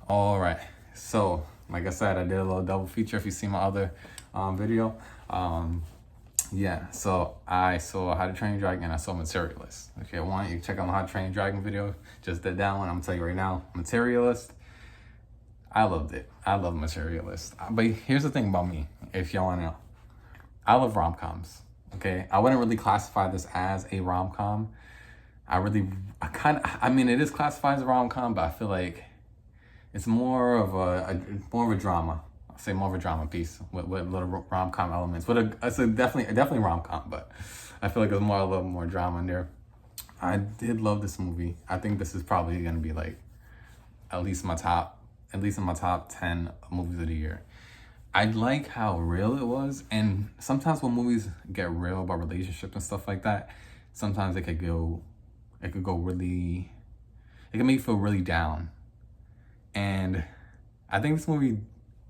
All right. So, like I said, I did a little double feature. If you see my other video, yeah. So I saw How to Train Your Dragon. I saw Materialist. If you want, you can check out my How to Train Your Dragon video. Just did that one. I'm gonna tell you right now, Materialist. I loved it. I love Materialist. But here's the thing about me. If y'all wanna know, I love rom coms. Okay, I wouldn't really classify this as a rom com. I mean, it is classified as a rom com, but I feel like it's more of more of a drama. I'll say more of a drama piece with little rom com elements. It's definitely rom com, but I feel like there's a little more drama in there. I did love this movie. I think this is probably gonna be like at least in my top 10 movies of the year. I like how real it was, and sometimes when movies get real about relationships and stuff like that, sometimes it could go really, it can make you feel really down. And I think this movie,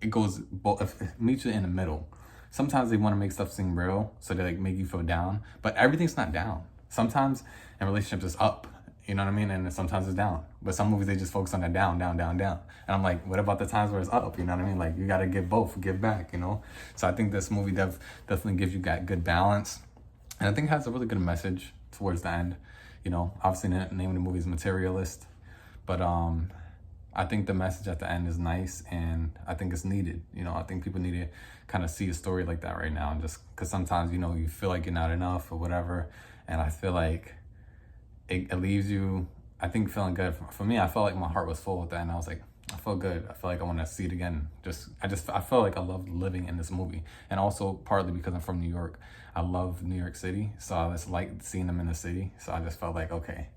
it goes both, it meets you in the middle. Sometimes they want to make stuff seem real, so they like make you feel down, but everything's not down. Sometimes in relationships it's up, you know what I mean? And sometimes it's down. But some movies, they just focus on that down, down, down, down. And I'm like, what about the times where it's up? You know what I mean? Like, you got to give both, give back, you know? So I think this movie definitely gives you that good balance. And I think it has a really good message towards the end. You know, obviously the name of the movie is Materialist. But I think the message at the end is nice, and I think it's needed. You know, I think people need to kind of see a story like that right now. And just because sometimes, you know, you feel like you're not enough or whatever. And I feel like it leaves you, I think, feeling good. For me, I felt like my heart was full with that, and I was like, I felt good. I feel like I want to see it again. I felt like I loved living in this movie, and also partly because I'm from New York. I love New York City, so I just like seeing them in the city. So I just felt like, okay,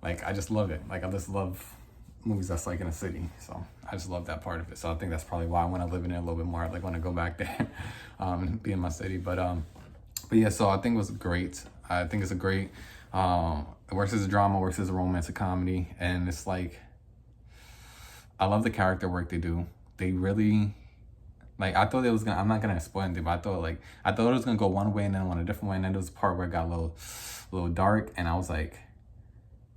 like I just love it. Like I just love movies that's like in a city. So I just love that part of it. So I think that's probably why I want to live in it a little bit more. I like want to go back there, be in my city. But yeah, so I think it was great. I think it's a great, it works as a drama, works as a romantic comedy. And it's like, I love the character work they do. They really, like, I thought it was gonna, I'm not gonna spoil anything, but I thought it was gonna go one way and then went a different way. And then there was a part where it got a little dark. And I was like,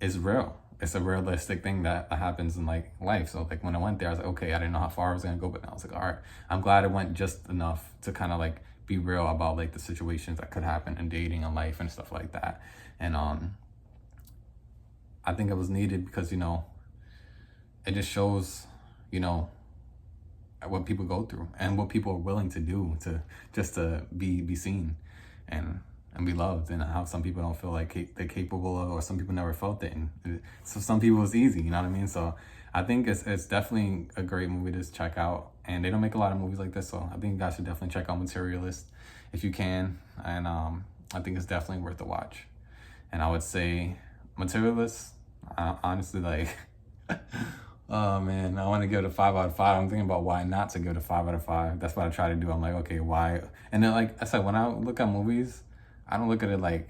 it's real. It's a realistic thing that happens in like life. So like when I went there, I was like, okay, I didn't know how far I was gonna go, but I was like, all right, I'm glad it went just enough to kind of like be real about like the situations that could happen in dating and life and stuff like that. And I think it was needed because, you know, it just shows, you know, what people go through and what people are willing to do to be seen and be loved, and how some people don't feel like they're capable of, or some people never felt it, and so some people it's easy, you know what I mean? So I think it's definitely a great movie to check out, and they don't make a lot of movies like this, so I think you guys should definitely check out Materialist if you can. And I think it's definitely worth a watch. And I would say Materialist, honestly, like oh man, I want to give it a 5 out of 5. I'm thinking about why not to give it a 5 out of 5. That's what I try to do. I'm like, okay, why? And then, like I said, when I look at movies, I don't look at it like,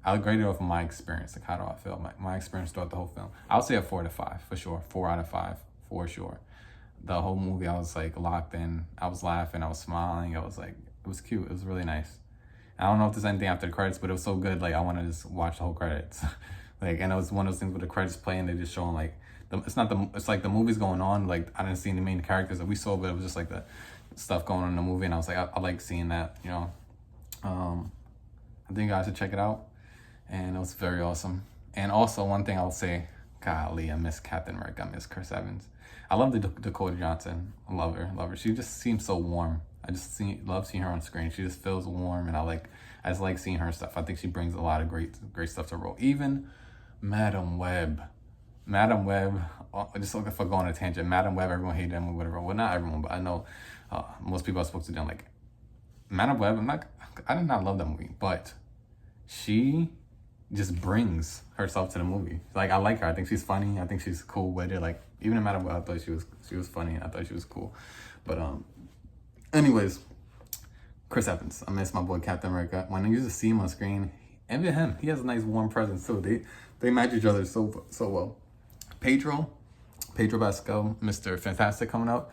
I'll grade it off of my experience. Like, how do I feel? My experience throughout the whole film. I would say a 4 to 5 for sure. 4 out of 5 for sure. The whole movie, I was like locked in. I was laughing. I was smiling. I was like, it was cute. It was really nice. I don't know if there's anything after the credits, but it was so good. Like, I want to just watch the whole credits. Like, and it was one of those things where the credits play and they just showing like, it's like the movie's going on. Like, I didn't see any main characters that we saw, but it was just like the stuff going on in the movie. And I was like, I like seeing that, you know. I think you guys should check it out. And it was very awesome. And also, one thing I'll say, golly, I miss Captain America. I miss Chris Evans. I love the Dakota Johnson. I love her. She just seems so warm. Love seeing her on screen. She just feels warm, and I just like seeing her stuff. I think she brings a lot of great stuff to the role. Even Madam Web, just looking for going on a tangent. Madam Web, everyone hated him or whatever. Well, not everyone, but I know most people are supposed to do like Madam Web. I did not love that movie, but she just brings herself to the movie. Like, I like her. I think she's funny. I think she's cool with it. Like, even in Madam Web, I thought she was funny, and I thought she was cool. But anyways, Chris Evans. I miss my boy Captain America. When I used to see him on screen, envy him. He has a nice warm presence too. They match each other so well. Pedro Pascal, Mr. Fantastic coming out.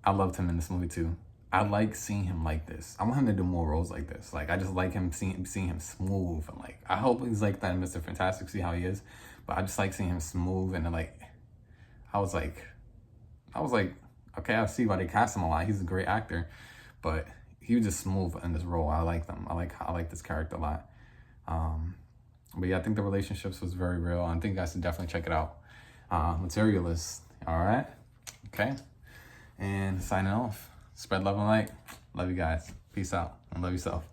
I loved him in this movie too. I like seeing him like this. I want him to do more roles like this. Like, I just like him seeing him smooth. And like, I hope he's like that in Mr. Fantastic, see how he is. But I just like seeing him smooth, and like, I was like, okay, I see why they cast him a lot. He's a great actor, but he was just smooth in this role. I like them. I like this character a lot. But yeah, I think the relationships was very real. I think you guys should definitely check it out. Materialist. All right. Okay. And signing off. Spread love and light. Love you guys. Peace out. And love yourself.